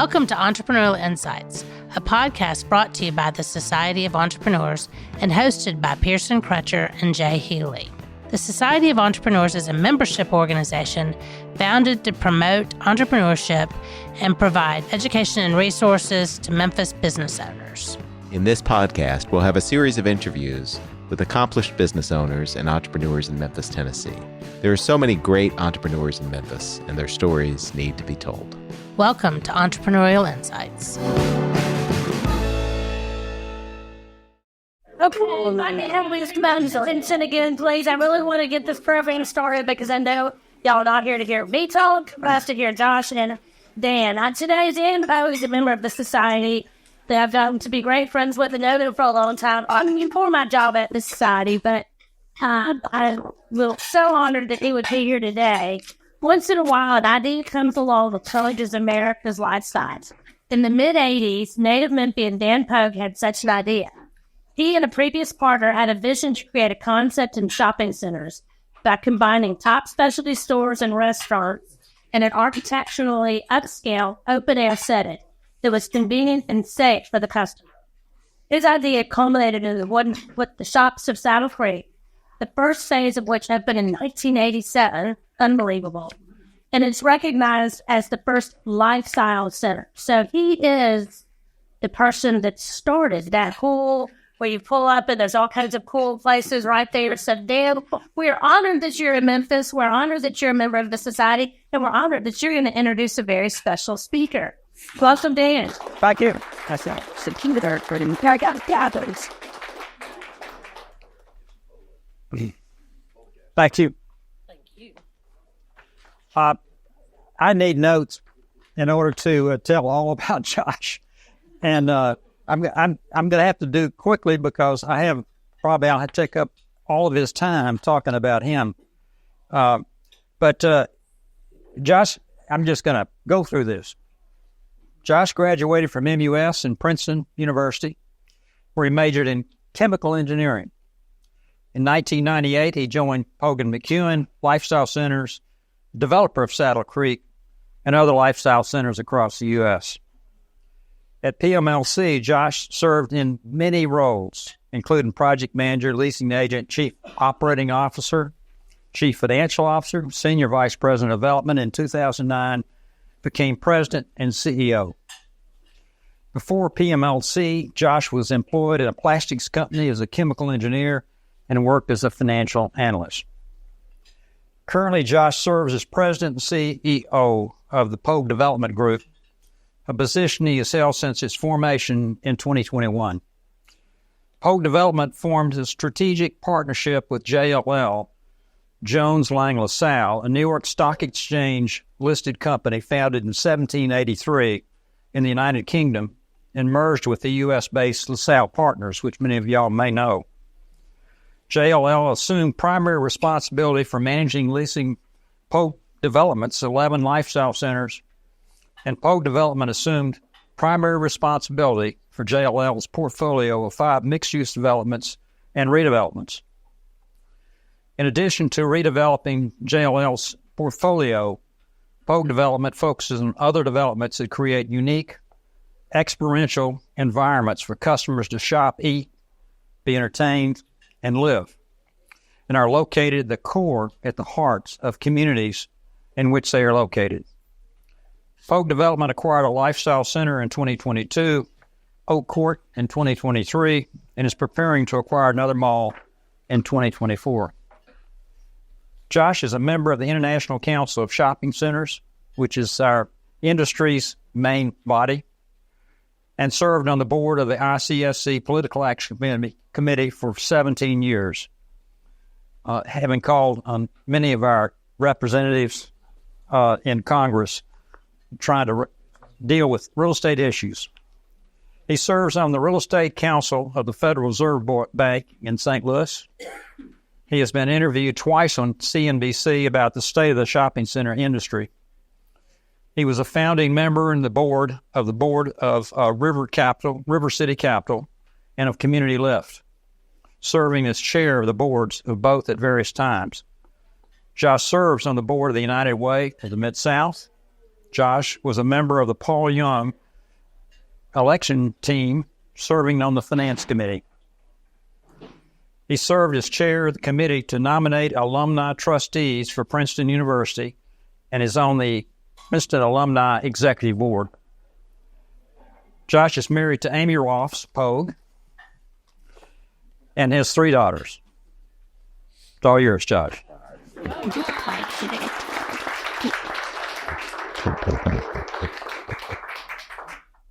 Welcome to Entrepreneurial Insights, a podcast brought to you by the Society of Entrepreneurs and hosted by Pearson Crutcher and Jay Healy. The Society of Entrepreneurs is a membership organization founded to promote entrepreneurship and provide education and resources to Memphis business owners. In this podcast, we'll have a series of interviews with accomplished business owners and entrepreneurs in Memphis, Tennessee. There are so many great entrepreneurs in Memphis, and their stories need to be told. Welcome to Entrepreneurial Insights. Okay, my name is Vincent again, please. I really want to get this program started because I know y'all are not here to hear me talk, but I have to hear Josh and Dan. Today's info is a member of the society that I've gotten to be great friends with and known them for a long time. I'm for my job at the society, but I'm so honored that he would be here today. Once in a while, an idea comes along that challenges America's lifestyles. In the mid-'80s, native Memphian Dan Poag had such an idea. He and a previous partner had a vision to create a concept in shopping centers by combining top specialty stores and restaurants in an architecturally upscale, open-air setting that was convenient and safe for the customer. His idea culminated in what the Shops of Saddle Creek, the first phase of which opened in 1987, unbelievable, and it's recognized as the first lifestyle center. So he is the person that started that whole, where you pull up and there's all kinds of cool places right there. So Dan, we're honored that you're in Memphis. We're honored that you're a member of the society, and we're honored that you're going to introduce a very special speaker. Welcome, Dan. Thank you. Thank you. Thank you. I need notes in order to tell all about Josh, and I'm going to have to do quickly because I'll have to take up all of his time talking about him. But Josh, I'm just going to go through this. Josh graduated from MUS and Princeton University, where he majored in chemical engineering. In 1998, he joined Poag and McEwen Lifestyle Centers, developer of Saddle Creek, and other lifestyle centers across the U.S. At PMLC, Josh served in many roles, including project manager, leasing agent, chief operating officer, chief financial officer, senior vice president of development. In 2009, became president and CEO. Before PMLC, Josh was employed at a plastics company as a chemical engineer and worked as a financial analyst. Currently, Josh serves as president and CEO of the Poag Development Group, a position he has held since its formation in 2021. Poag Development formed a strategic partnership with JLL, Jones Lang LaSalle, a New York Stock Exchange listed company founded in 1783 in the United Kingdom and merged with the U.S.-based LaSalle Partners, which many of y'all may know. JLL assumed primary responsibility for managing leasing Poag Development's 11 lifestyle centers, and Poag Development assumed primary responsibility for JLL's portfolio of 5 mixed-use developments and redevelopments. In addition to redeveloping JLL's portfolio, Poag Development focuses on other developments that create unique, experiential environments for customers to shop, eat, be entertained, and live, and are located at the hearts of communities in which they are located. Poag Development acquired a lifestyle center in 2022, Oak Court in 2023, and is preparing to acquire another mall in 2024. Josh is a member of the International Council of Shopping Centers, which is our industry's main body, and served on the board of the ICSC Political Action Committee for 17 years, having called on many of our representatives in Congress trying to deal with real estate issues. He serves on the Real Estate Council of the Federal Reserve Bank in St. Louis. He has been interviewed twice on CNBC about the state of the shopping center industry. He was a founding member in the board of River City Capital and of Community Lift, serving as chair of the boards of both at various times. Josh serves on the board of the United Way of the Mid-South, Josh was a member of the Paul Young election team serving on the finance committee. He served as chair of the committee to nominate alumni trustees for Princeton University and is on the Princeton Alumni Executive Board. Josh is married to Amy Roths, Poag, and has 3 daughters. It's all yours, Josh.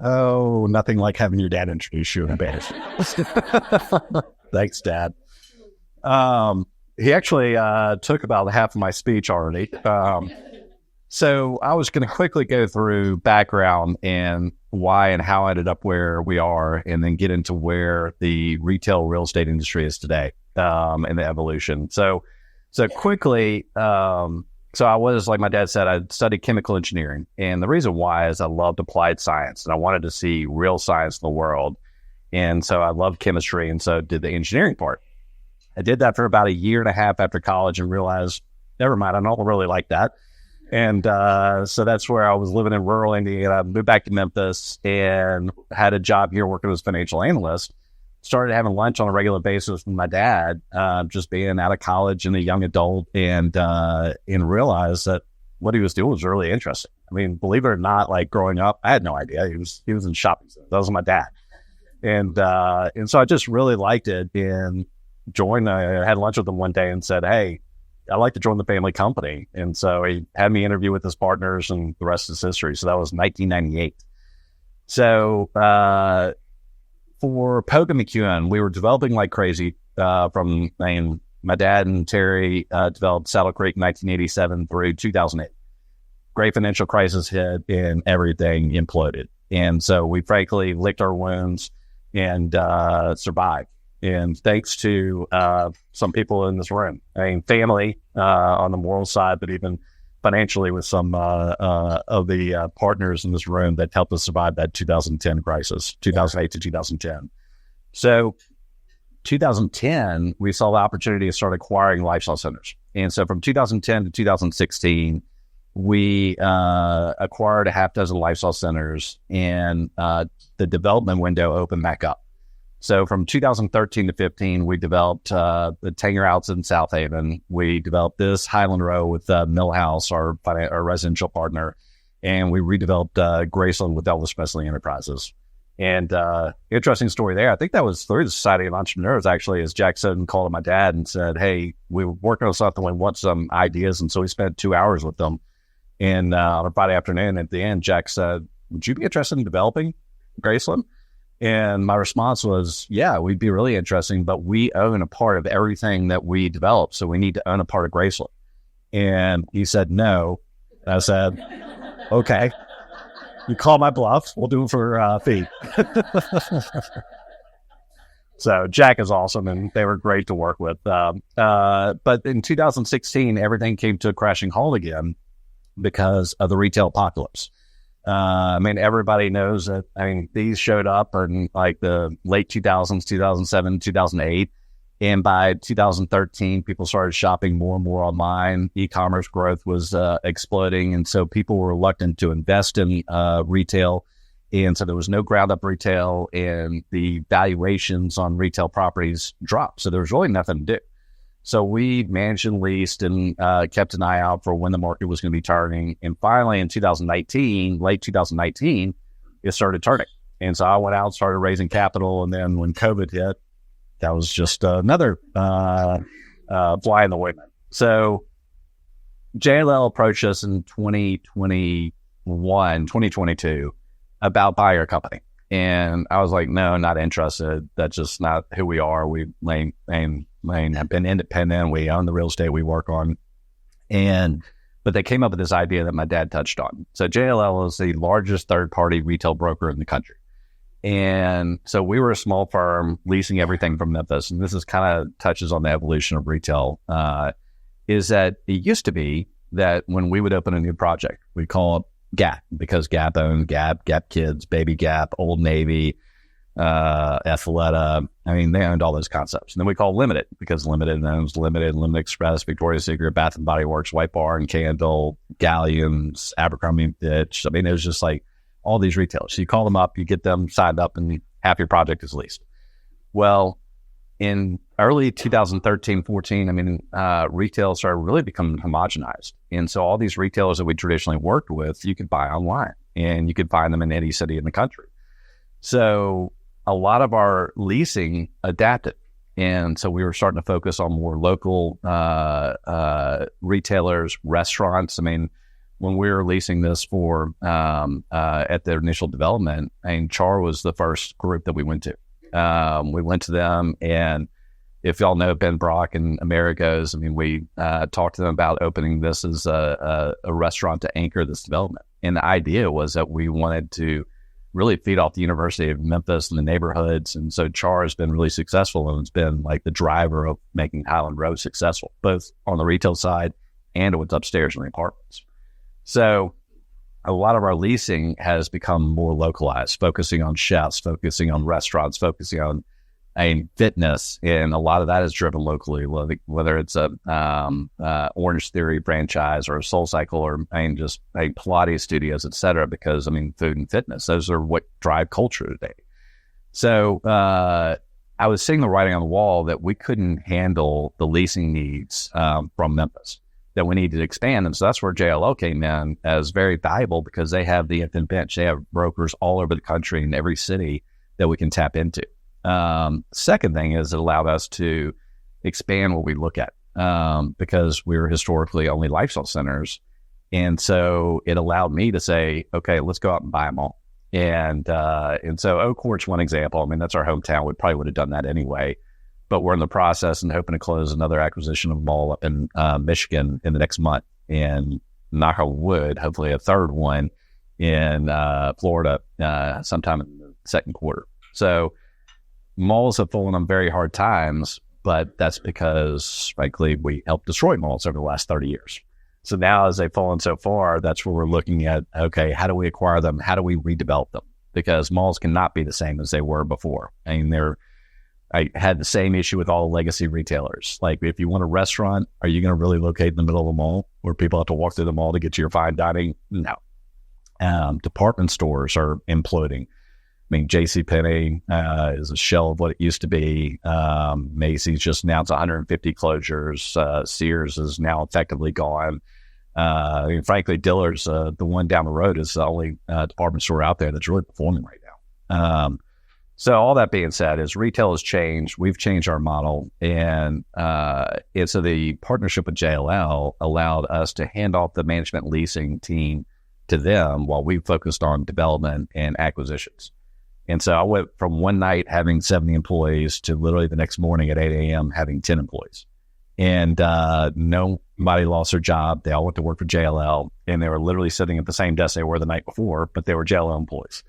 Oh, nothing like having your dad introduce you in a band. Thanks, Dad. He actually took about half of my speech already. So I was going to quickly go through background and why and how I ended up where we are, and then get into where the retail real estate industry is today, and the evolution. So quickly, so I was, like my dad said, I studied chemical engineering. And the reason why is I loved applied science, and I wanted to see real science in the world. And so I loved chemistry, and so did the engineering part. I did that for about a year and a half after college and realized, never mind, I don't really like that. And so that's where I was living in rural Indiana. I moved back to Memphis and had a job here working as a financial analyst. Started having lunch on a regular basis with my dad, just being out of college and a young adult, and realized that what he was doing was really interesting. I mean, believe it or not, like growing up, I had no idea. He was in shopping centers. That was my dad. And so I just really liked it and joined. I had lunch with him one day and said, "Hey, I'd like to join the family company." And so he had me interview with his partners, and the rest is history. So that was 1998. So for Poag and McEwen, we were developing like crazy. My dad and Terry developed Saddle Creek 1987 through 2008. Great financial crisis hit and everything imploded. And so we frankly licked our wounds and survived. And thanks to some people in this room, family on the moral side, but even financially with some of the partners in this room that helped us survive that 2010 crisis, 2008 to 2010. So 2010, we saw the opportunity to start acquiring lifestyle centers. And so from 2010 to 2016, we acquired a half dozen lifestyle centers, and the development window opened back up. So from 2013 to 15, we developed the Tanger Outs in South Haven. We developed this Highland Row with Millhouse, our residential partner, and we redeveloped Graceland with Elvis Presley Enterprises. And interesting story there. I think that was through the Society of Entrepreneurs, actually, as Jack said, and called my dad and said, "Hey, we were working on something. We want some ideas." And so we spent 2 hours with them. And on a Friday afternoon, at the end, Jack said, "Would you be interested in developing Graceland?" And my response was, "Yeah, we'd be really interesting, but we own a part of everything that we develop, so we need to own a part of Graceland." And he said, "No." And I said, "Okay, you call my bluff. We'll do it for fee." So Jack is awesome, and they were great to work with. But in 2016, everything came to a crashing halt again because of the retail apocalypse. Everybody knows that. These showed up in like the late 2000s, 2007, 2008. And by 2013, people started shopping more and more online. E-commerce growth was exploding. And so people were reluctant to invest in retail. And so there was no ground up retail, and the valuations on retail properties dropped. So there was really nothing to do. So we managed and leased and kept an eye out for when the market was going to be turning. And finally, in 2019, late 2019, it started turning. And so I went out, started raising capital. And then when COVID hit, that was just another fly in the ointment. So JLL approached us in 2022 about buying our company. And I was like, "No, not interested. That's just not who we are. We have been independent. We own the real estate we work on." But they came up with this idea that my dad touched on. So JLL is the largest third-party retail broker in the country. And so we were a small firm leasing everything from Memphis. And this is kind of touches on the evolution of retail, is that it used to be that when we would open a new project, we'd call it Gap, because Gap owned Gap Kids, Baby Gap, Old Navy, Athleta. I mean, they owned all those concepts. And then we call Limited, because Limited owns Limited Express, Victoria's Secret, Bath and Body Works, White Barn, Candle, Galleons, Abercrombie & Fitch. I mean, it was just like all these retailers. So you call them up, you get them signed up, and half your project is leased. Well, in early 2013, 14, I mean, retail started really becoming homogenized. And so all these retailers that we traditionally worked with, you could buy online, and you could find them in any city in the country. So a lot of our leasing adapted. And so we were starting to focus on more local retailers, restaurants. I mean, when we were leasing this for at the initial development, I mean, Char was the first group that we went to. We went to them, and if y'all know Ben Brock and Amerigo's, I mean, we talked to them about opening this as a restaurant to anchor this development. And the idea was that we wanted to really feed off the University of Memphis and the neighborhoods. And so Char has been really successful, and it's been like the driver of making Highland Road successful, both on the retail side and what's upstairs in the apartments. So a lot of our leasing has become more localized, focusing on chefs, focusing on restaurants, focusing on fitness. And a lot of that is driven locally, whether it's a Orange Theory franchise or a Soul Cycle or just Pilates studios, et cetera, because, I mean, food and fitness, those are what drive culture today. So I was seeing the writing on the wall that we couldn't handle the leasing needs from Memphis, that we needed to expand. And so that's where JLL came in as very valuable, because they have the infinite bench. They have brokers all over the country in every city that we can tap into. Second thing is it allowed us to expand what we look at, because we were historically only lifestyle centers. And so it allowed me to say, okay, let's go out and buy them all. And so Oak Court's one example. I mean, that's our hometown. We probably would have done that anyway, but we're in the process and hoping to close another acquisition of a mall up in Michigan in the next month, and knock on wood, hopefully a third one in Florida sometime in the second quarter. So malls have fallen on very hard times, but that's because, frankly, we helped destroy malls over the last 30 years. So now, as they've fallen so far, that's where we're looking at, okay, how do we acquire them? How do we redevelop them? Because malls cannot be the same as they were before. I mean, I had the same issue with all the legacy retailers. Like, if you want a restaurant, are you going to really locate in the middle of the mall where people have to walk through the mall to get to your fine dining? No. Department stores are imploding. I mean, JCPenney is a shell of what it used to be. Macy's just announced 150 closures. Sears is now effectively gone. I mean, frankly, Dillard's, the one down the road, is the only department store out there that's really performing right now. So all that being said, is retail has changed. We've changed our model. And so the partnership with JLL allowed us to hand off the management leasing team to them while we focused on development and acquisitions. And so I went from one night having 70 employees to literally the next morning at 8 a.m. having 10 employees. And nobody lost their job. They all went to work for JLL, and they were literally sitting at the same desk they were the night before, but they were JLL employees.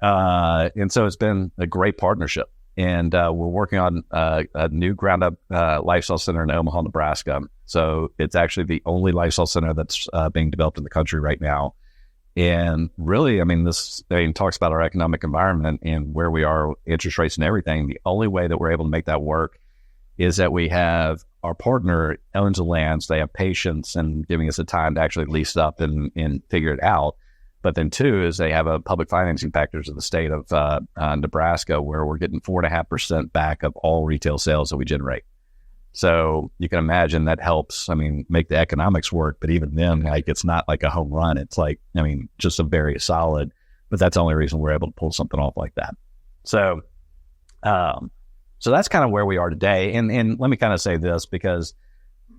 And so it's been a great partnership. And we're working on a new ground-up lifestyle center in Omaha, Nebraska. So it's actually the only lifestyle center that's being developed in the country right now. And really, I mean, this talks about our economic environment and where we are, interest rates and everything. The only way that we're able to make that work is that we have our partner owns the land, so they have patience and giving us the time to actually lease it up and figure it out. But then two is they have a public financing package of the state of Nebraska, where we're getting 4.5% back of all retail sales that we generate. So you can imagine that helps, make the economics work. But even then, it's not like a home run. It's just a very solid, but that's the only reason we're able to pull something off like that. So, so that's kind of where we are today. And let me kind of say this, because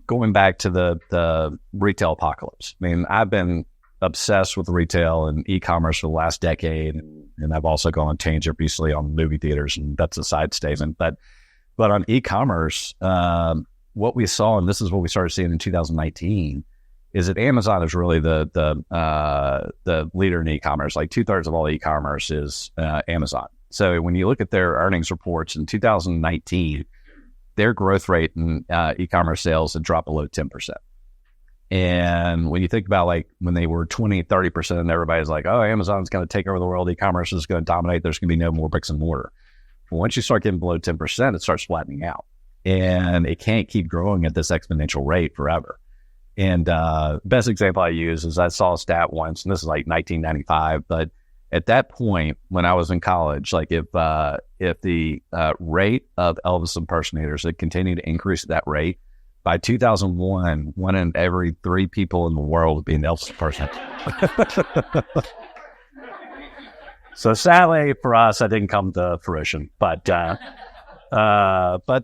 going back to the retail apocalypse, I've been obsessed with retail and e-commerce for the last decade. And I've also gone on tangent recently on movie theaters, and that's a side statement. But on e-commerce, what we saw, and this is what we started seeing in 2019, is that Amazon is really the leader in e-commerce. Like 2/3 of all e-commerce is Amazon. So when you look at their earnings reports in 2019, their growth rate in e-commerce sales had dropped below 10%. And when you think about when they were 20, 30%, and everybody's like, oh, Amazon's going to take over the world, e-commerce is going to dominate, there's going to be no more bricks and mortar. Once you start getting below 10%, it starts flattening out. And it can't keep growing at this exponential rate forever. And best example I use is I saw a stat once, and this is like 1995, but at that point, when I was in college, like if the rate of Elvis impersonators had continued to increase at that rate, by 2001, 1 in every 3 people in the world would be an Elvis impersonator. So sadly for us, that didn't come to fruition. But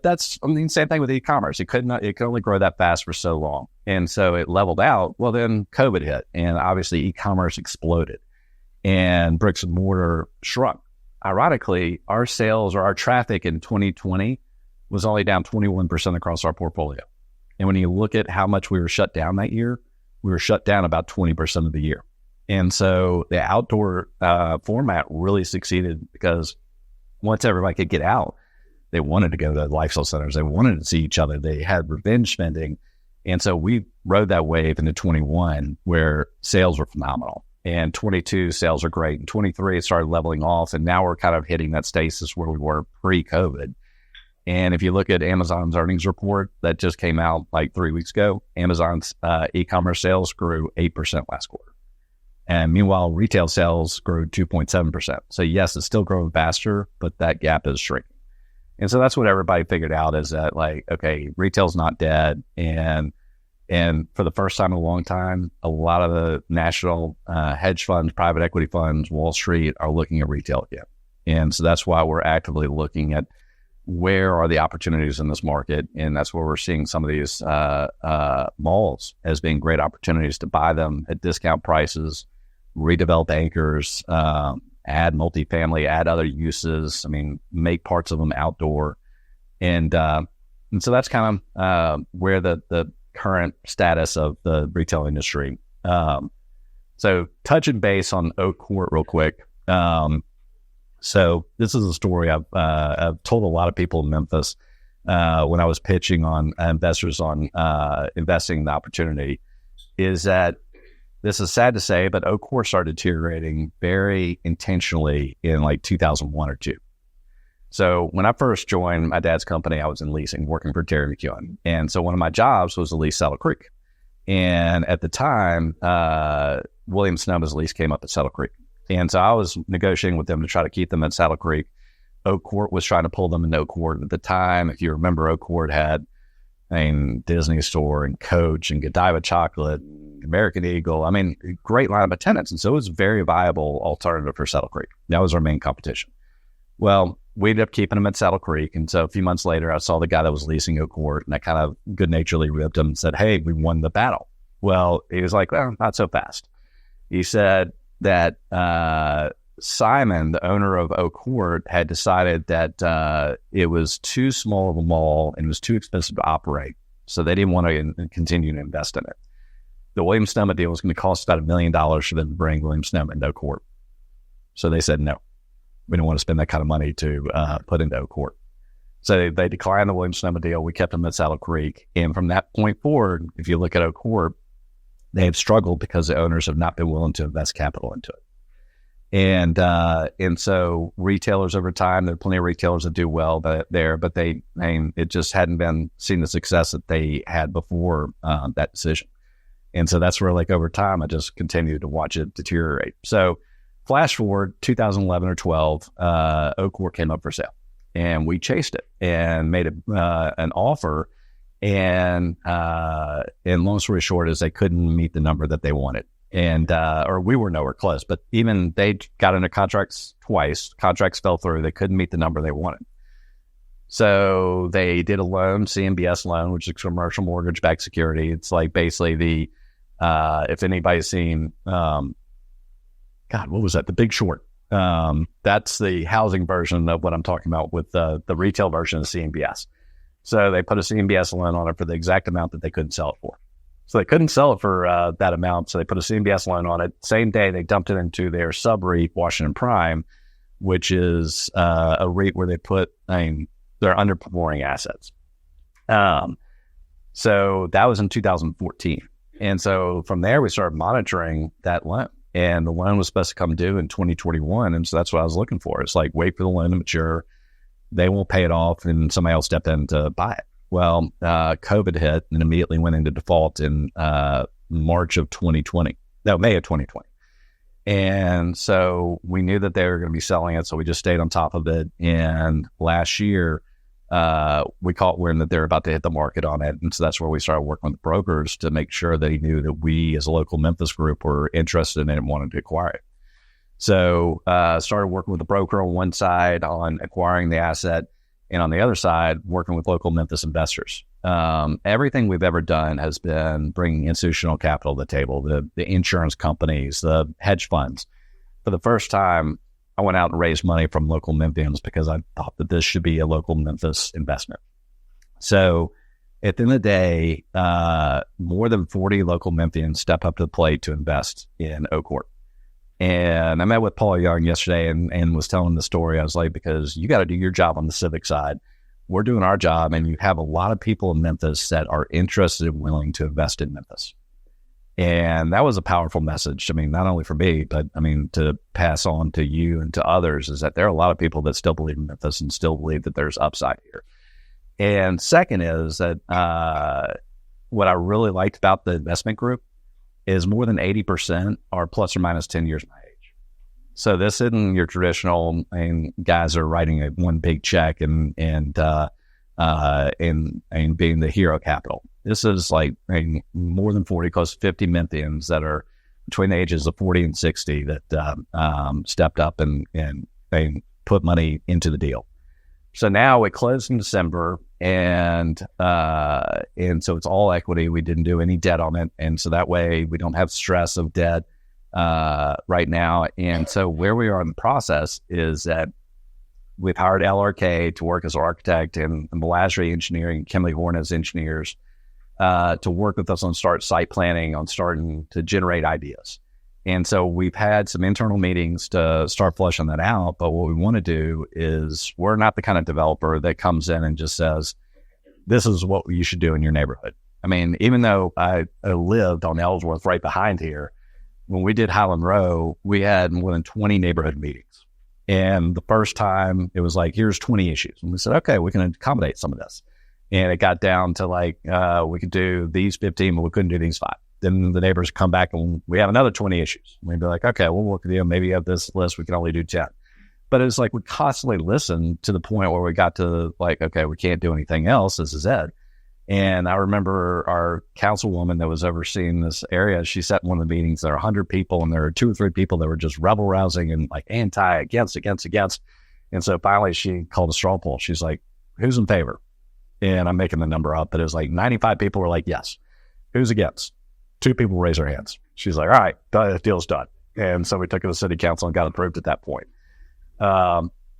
that's, same thing with e-commerce. It could only grow that fast for so long. And so it leveled out. Well, then COVID hit, and obviously e-commerce exploded and bricks and mortar shrunk. Ironically, our sales or our traffic in 2020 was only down 21% across our portfolio. And when you look at how much we were shut down that year, we were shut down about 20% of the year. And so the outdoor format really succeeded because once everybody could get out, they wanted to go to the lifestyle centers. They wanted to see each other. They had revenge spending. And so we rode that wave into 21 where sales were phenomenal. And 22 sales are great. And 23, it started leveling off. And now we're kind of hitting that stasis where we were pre-COVID. And if you look at Amazon's earnings report that just came out like 3 weeks ago, Amazon's e-commerce sales grew 8% last quarter. And meanwhile, retail sales grew 2.7%. So yes, it's still growing faster, but that gap is shrinking. And so that's what everybody figured out is that like, okay, retail's not dead. And for the first time in a long time, a lot of the national hedge funds, private equity funds, Wall Street are looking at retail again. And so that's why we're actively looking at where are the opportunities in this market. And that's where we're seeing some of these malls as being great opportunities to buy them at discount prices, redevelop anchors, add multifamily, add other uses. I mean, make parts of them outdoor. And so that's kind of where the current status of the retail industry. So touching base on Oak Court real quick. So this is a story I've told a lot of people in Memphis when I was pitching on investors on investing in the opportunity, is that this is sad to say, but Oak Court started deteriorating very intentionally in like 2001 or 2. So when I first joined my dad's company, I was in leasing, working for Terry McEwen. And so one of my jobs was to lease Saddle Creek. And at the time, William Sonoma's lease came up at Saddle Creek. And so I was negotiating with them to try to keep them at Saddle Creek. Oak Court was trying to pull them into Oak Court. At the time, if you remember, Oak Court had Disney Store and Coach and Godiva Chocolate, American Eagle. I mean, great lineup of tenants. And so it was a very viable alternative for Saddle Creek. That was our main competition. Well, we ended up keeping them at Saddle Creek. And so a few months later, I saw the guy that was leasing Oak Court, and I kind of good-naturedly ribbed him and said, hey, we won the battle. Well, he was like, well, not so fast. He said that Simon, the owner of Oak Court, had decided that it was too small of a mall and it was too expensive to operate. So they didn't want to continue to invest in it. The William Sonoma deal was going to cost about $1 million for them to bring William Sonoma into Oak Court. So they said, no, we don't want to spend that kind of money to put into Oak Court. So they declined the William Sonoma deal. We kept them at Saddle Creek. And from that point forward, if you look at Oak Court, they have struggled because the owners have not been willing to invest capital into it. And so retailers over time, there are plenty of retailers that do well there, but it just hadn't been seen the success that they had before that decision. And so that's where, like, over time, I just continued to watch it deteriorate. So flash forward 2011 or 12, Oak Court came up for sale, and we chased it and made an offer. And long story short is they couldn't meet the number that they wanted. And, or we were nowhere close, but even they got into contracts twice. Contracts fell through. They couldn't meet the number they wanted. So they did a loan, CMBS loan, which is commercial mortgage-backed security. It's like basically if anybody's seen, what was that? The Big Short. That's the housing version of what I'm talking about with the retail version of CMBS. So they put a CMBS loan on it for the exact amount that they couldn't sell it for. So they couldn't sell it for that amount. So they put a CMBS loan on it. Same day, they dumped it into their sub-REIT, Washington Prime, which is a REIT where they put their underperforming assets. So that was in 2014. And so from there, we started monitoring that loan. And the loan was supposed to come due in 2021. And so that's what I was looking for. It's like, wait for the loan to mature, they won't pay it off, and somebody else stepped in to buy it. Well, COVID hit and immediately went into default in May of 2020. And so we knew that they were going to be selling it, so we just stayed on top of it. And last year, we caught wind that they're about to hit the market on it. And so that's where we started working with brokers to make sure that he knew that we as a local Memphis group were interested in it and wanted to acquire it. So started working with the broker on one side on acquiring the asset, and on the other side, working with local Memphis investors. Everything we've ever done has been bringing institutional capital to the table, the insurance companies, the hedge funds. For the first time, I went out and raised money from local Memphians because I thought that this should be a local Memphis investment. So at the end of the day, more than 40 local Memphians step up to the plate to invest in Oakcourt. And I met with Paul Young yesterday and was telling the story. I was like, because you got to do your job on the civic side. We're doing our job, and you have a lot of people in Memphis that are interested and willing to invest in Memphis. And that was a powerful message. I mean, not only for me, but I mean, to pass on to you and to others, is that there are a lot of people that still believe in Memphis and still believe that there's upside here. And second is that what I really liked about the investment group is more than 80% are plus or minus 10 years my age. So this isn't your traditional, guys are writing one big check and being the hero capital. This is like more than 40, close to 50 Memphians that are between the ages of 40 and 60 that stepped up and put money into the deal. So now it closed in December, and so it's all equity. We didn't do any debt on it, and so that way we don't have stress of debt right now. And so where we are in the process is that we've hired LRK to work as our architect, and Melasry Engineering, Kimley Horn as engineers, to work with us on site planning, on starting to generate ideas. And so we've had some internal meetings to start fleshing that out. But what we want to do is, we're not the kind of developer that comes in and just says, this is what you should do in your neighborhood. I mean, even though I lived on Ellsworth right behind here, when we did Highland Row, we had more than 20 neighborhood meetings. And the first time it was like, here's 20 issues. And we said, okay, we can accommodate some of this. And it got down to like, we could do these 15, but we couldn't do these 5. Then the neighbors come back and we have another 20 issues. We'd be like, okay, we'll work with you. Maybe you have this list. We can only do 10. But it's like we constantly listen to the point where we got to like, okay, we can't do anything else. This is it. And I remember our councilwoman that was overseeing this area, she sat in one of the meetings. There are 100 people, and there were 2 or 3 people that were just rebel rousing and like anti, against. And so finally she called a straw poll. She's like, who's in favor? And I'm making the number up, but it was like 95 people were like, yes. Who's against? 2 people raised their hands. She's like, all right, the deal's done. And so we took it to city council and got approved at that point.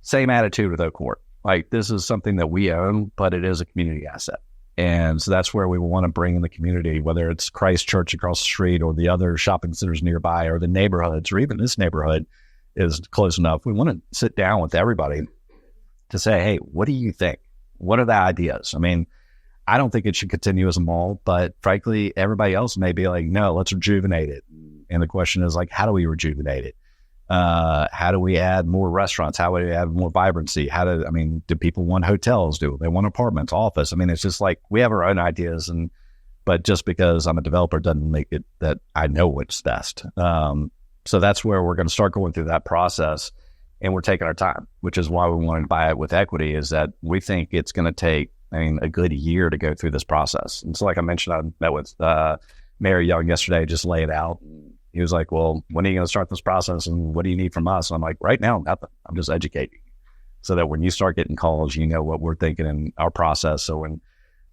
Same attitude with Oakcourt. Like, this is something that we own, but it is a community asset. And so that's where we want to bring in the community, whether it's Christ Church across the street or the other shopping centers nearby or the neighborhoods, or even this neighborhood is close enough. We want to sit down with everybody to say, hey, what do you think? What are the ideas? I mean, I don't think it should continue as a mall, but frankly, everybody else may be like, no, let's rejuvenate it. And the question is like, how do we rejuvenate it? How do we add more restaurants? How do we add more vibrancy? Do people want hotels? Do they want apartments, office? I mean, it's just like, we have our own ideas, but just because I'm a developer doesn't make it that I know what's best. So that's where we're going to start going through that process, and we're taking our time, which is why we wanted to buy it with equity, is that we think it's going to take, a good year to go through this process. And so like I mentioned, I met with Mayor Young yesterday, just lay it out. He was like, well, when are you going to start this process, and what do you need from us? And I'm like, right now, nothing. I'm just educating you so that when you start getting calls, you know what we're thinking in our process. So when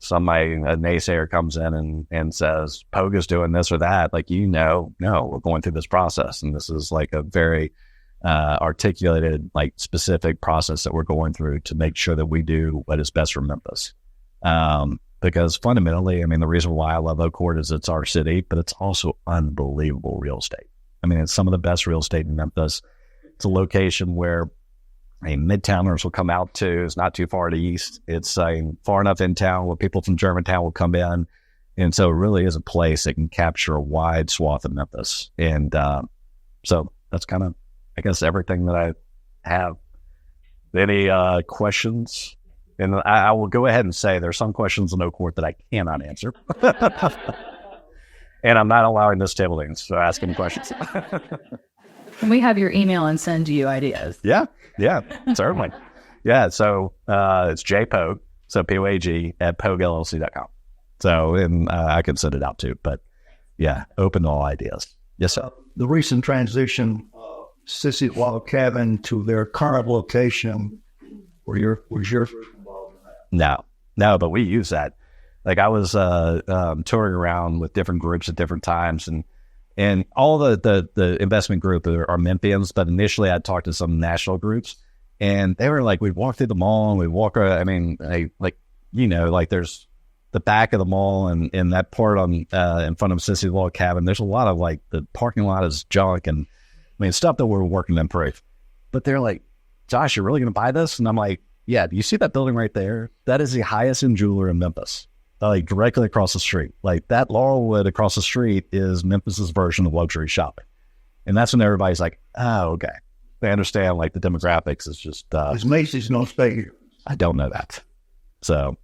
a naysayer comes in and says, Poag is doing this or that, like, no, we're going through this process. And this is like a very articulated, like, specific process that we're going through to make sure that we do what is best for Memphis. Because fundamentally, the reason why I love Oakcourt is it's our city, but it's also unbelievable real estate. It's some of the best real estate in Memphis. It's a location where Midtowners will come out to. It's not too far to the east. It's far enough in town where people from Germantown will come in. And so it really is a place that can capture a wide swath of Memphis. And so that's kind of, I guess, everything that I have Any questions? And I will go ahead and say there's some questions in no court that I cannot answer. And I'm not allowing this table to ask any questions. Can we have your email and send you ideas? Yeah, certainly. Yeah, so it's jpoag, so Poag, at poagllc.com. So, and I can send it out too. But yeah, open to all ideas. Yes, sir. The recent transition of Sissy Log Cabin to their current location, was your involved in that? No, but we use that. Like I was touring around with different groups at different times, and all the investment group are Memphians, but initially I talked to some national groups, and they were like, we'd walk through the mall and we'd walk around. I mean, like there's the back of the mall and that part on in front of Sissy Log Cabin. There's a lot of like the parking lot is junk and I mean stuff that we're working to improve. But they're like, Josh, you're really going to buy this? And I'm like, yeah. Do you see that building right there? That is the highest end jeweler in Memphis. Like directly across the street. Like that Laurelwood across the street is Memphis's version of luxury shopping. And that's when everybody's like, oh, okay. They understand like the demographics is just... Is Macy's not stay here? I don't know that. So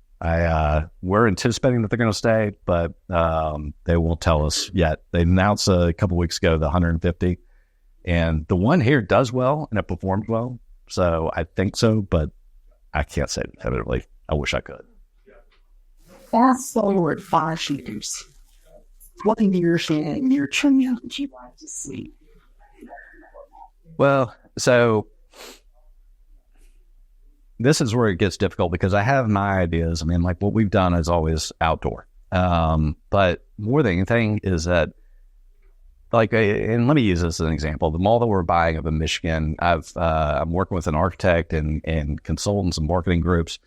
we're anticipating that they're going to stay, but they won't tell us yet. They announced a couple weeks ago the 150. And the one here does well and it performed well. So I think so, but I can't say definitively. I wish I could. Fast forward 5 years. What in your training would you like to see? Well, so this is where it gets difficult because I have my ideas. I mean, like what we've done is always outdoor. But more than anything is that, like, and let me use this as an example. The mall that we're buying up in Michigan, I'm working with an architect and consultants and marketing groups.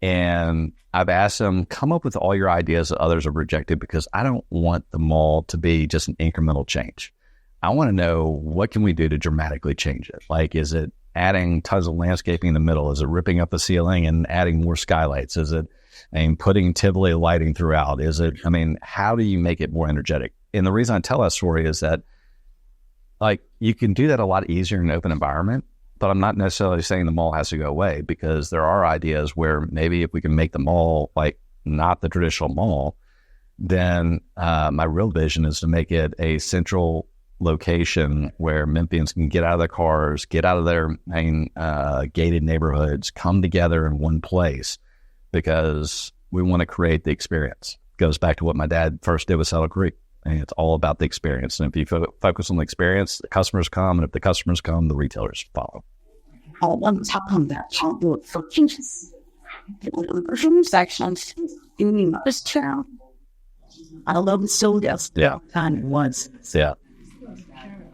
And I've asked them, come up with all your ideas that others have rejected because I don't want the mall to be just an incremental change. I want to know what can we do to dramatically change it? Like, is it adding tons of landscaping in the middle? Is it ripping up the ceiling and adding more skylights? Is it putting Tivoli lighting throughout? Is it, how do you make it more energetic? And the reason I tell that story is that, like, you can do that a lot easier in an open environment. But I'm not necessarily saying the mall has to go away because there are ideas where maybe if we can make the mall like not the traditional mall, then my real vision is to make it a central location where Memphians can get out of their cars, get out of their gated neighborhoods, come together in one place because we want to create the experience. It goes back to what my dad first did with Saddle Creek. And it's all about the experience. And if you focus on the experience, the customers come. And if the customers come, the retailers follow. I want to talk on that. I'll do it for changes. The sections in this town. I love the studios. Yeah. Kind of once. Yeah.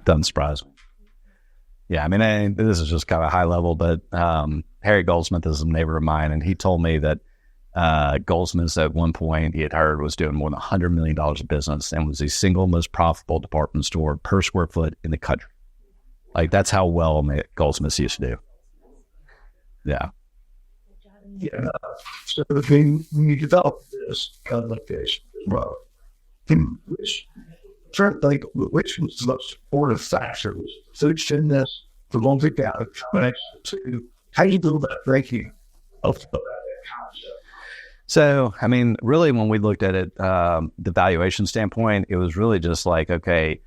Doesn't surprise me. Yeah. This is just kind of high level, but Harry Goldsmith is a neighbor of mine. And he told me that Goldsmith's at one point he had heard was doing more than $100 million of business and was the single most profitable department store per square foot in the country. Like that's how well Goldsmiths used to do. Yeah. Yeah. So when you develop this kind of location, which was the most supportive factor was such in this for long-term to how you build that ranking of that concept. So, really when we looked at it, the valuation standpoint, it was really just like, okay,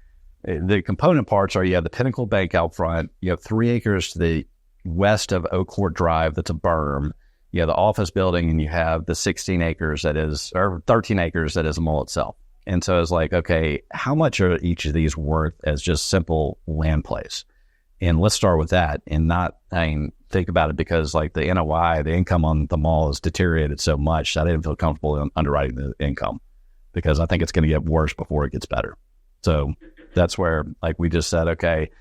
the component parts are you have the Pinnacle Bank out front, you have 3 acres to the west of Oak Court Drive that's a berm, you have the office building, and you have the 16 acres that is, or 13 acres that is a mall itself. And so it's like, okay, how much are each of these worth as just simple land plays? And let's start with that and not think about it because like the NOI, the income on the mall has deteriorated so much that I didn't feel comfortable in underwriting the income because I think it's going to get worse before it gets better. So that's where like we just said, okay,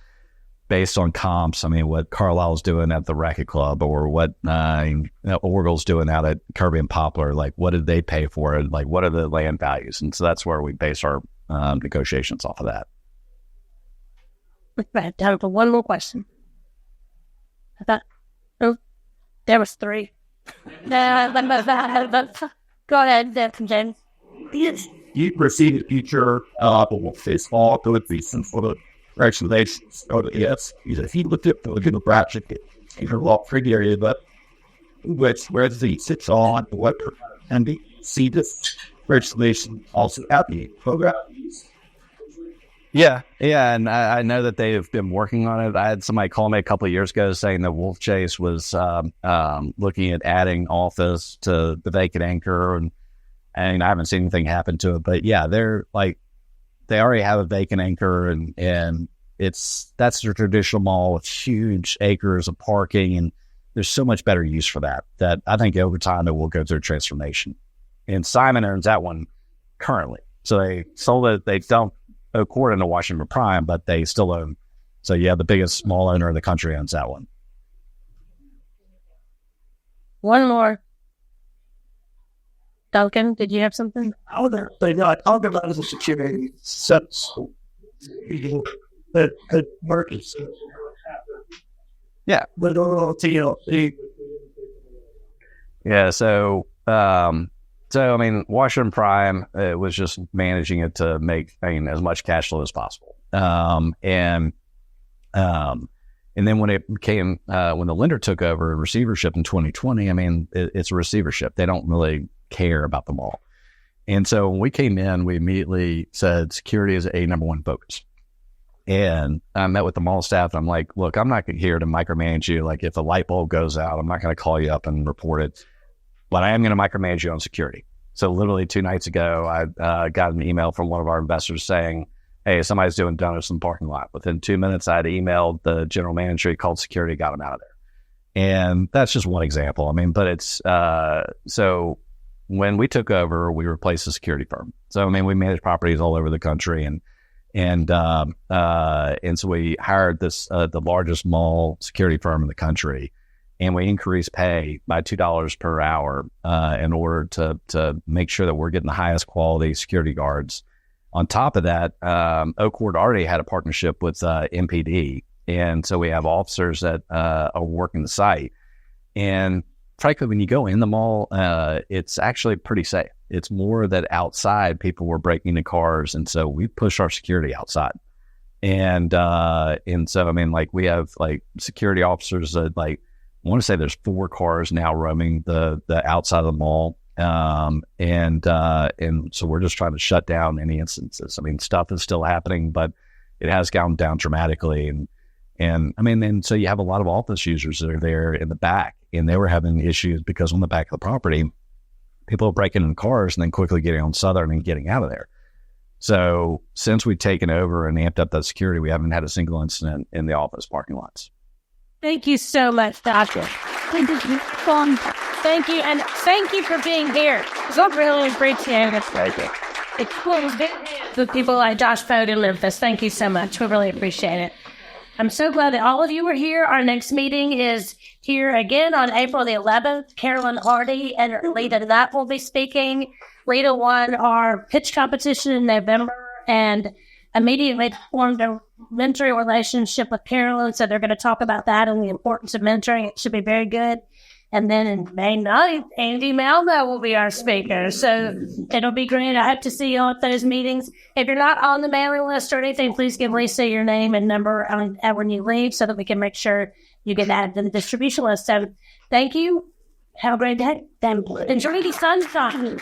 based on comps, what Carlisle's doing at the Racket Club or what Orgle's doing out at Kirby and Poplar, like what did they pay for it? Like what are the land values? And so that's where we base our negotiations off of that. Right, time for one more question. I thought, there was 3. Go ahead, James. Yes. You proceed to future face all good reasons for the regulations. Yes, he looked at the project a law free area, but where the sits on the web and we see this legislation also happening program. Yeah, and I know that they've been working on it. I had somebody call me a couple of years ago saying that Wolf Chase was looking at adding office to the vacant anchor, and I haven't seen anything happen to it. But yeah, they already have a vacant anchor, and that's their traditional mall with huge acres of parking, and there's so much better use for that I think over time it will go through a transformation. And Simon owns that one currently, so they sold it. They don't according to Washington Prime, but they still own. So yeah, the biggest mall owner in the country owns that one. One more. Duncan, did you have something? I'll talk about the security sets that markets. Yeah. But TLC. Yeah. So I mean, Washington Prime was just managing it to make as much cash flow as possible. And then when it became when the lender took over receivership in 2020, I mean, it's a receivership. They don't really care about the mall. And so when we came in, we immediately said security is a number one focus. And I met with the mall staff, and I'm like, look, I'm not here to micromanage you. Like, if a light bulb goes out, I'm not going to call you up and report it, but I am going to micromanage you on security. So literally 2 nights ago, I got an email from one of our investors saying, hey, somebody's doing donuts in the parking lot. Within 2 minutes, I had emailed the general manager, he called security, got him out of there. And that's just one example. I mean, but it's, so when we took over, we replaced the security firm. So, I mean, we manage properties all over the country, and so we hired the largest mall security firm in the country, and we increased pay by $2 per hour in order to make sure that we're getting the highest quality security guards. On top of that, Oakwood already had a partnership with MPD, and so we have officers that are working the site. And frankly, when you go in the mall, it's actually pretty safe. It's more that outside people were breaking into cars, and so we push our security outside. And so I mean, like, we have like security officers that, like, I want to say there's 4 cars now roaming the outside of the mall. And so we're just trying to shut down any instances. I mean, stuff is still happening, but it has gone down dramatically. And I mean, and so you have a lot of office users that are there in the back, and they were having issues because on the back of the property, people are breaking in cars and then quickly getting on Southern and getting out of there. So since we've taken over and amped up that security, we haven't had a single incident in the office parking lots. Thank you so much, Doctor. Thank you, and thank you for being here. I really appreciate it. It's cool with people like Josh Poag in Memphis. Thank you so much. We really appreciate it. I'm so glad that all of you are here. Our next meeting is here again on April the 11th. Carolyn Hardy and Lita Nutt will be speaking. Lita won our pitch competition in November and immediately formed a mentoring relationship with Carolyn. So they're going to talk about that and the importance of mentoring. It should be very good. And then in May 9th, Andy Malmo will be our speaker. So it'll be great. I hope to see you all at those meetings. If you're not on the mailing list or anything, please give Lisa your name and number when you leave so that we can make sure you get added to the distribution list. So thank you. Have a great day. Enjoy the sunshine.